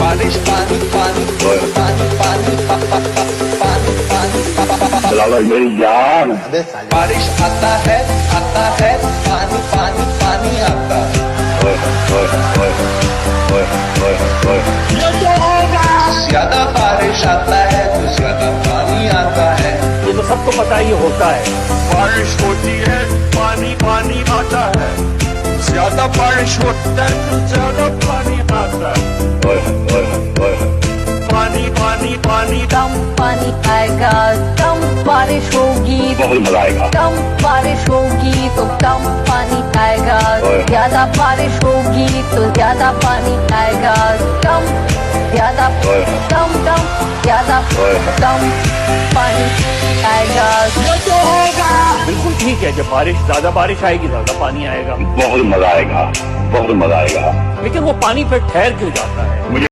बारिश पानी पानी पानी पानी पानी पानी मेरी जान। बारिश आता है पानी पानी पानी आता है। ज्यादा बारिश आता है तो ज्यादा पानी आता है। ये तो सबको पता ही होता है। बारिश होती है पानी पानी आता है, ज्यादा बारिश होता है तो ज्यादा पानी आता है। पानी पानी पानी कम पानी आएगा, कम बारिश होगी, बहुत मजा आएगा। कम बारिश होगी तो कम पानी आएगा, ज्यादा बारिश होगी तो ज्यादा पानी आएगा। कम ज्यादा कम कम ज्यादा कम पानी आएगा। ये तो होगा। बिल्कुल ठीक है, जब ज्यादा बारिश आएगी ज्यादा पानी आएगा। बहुत मजा आएगा, बहुत मजा आएगा। लेकिन वो पानी फिर ठहर क्यों जाता है?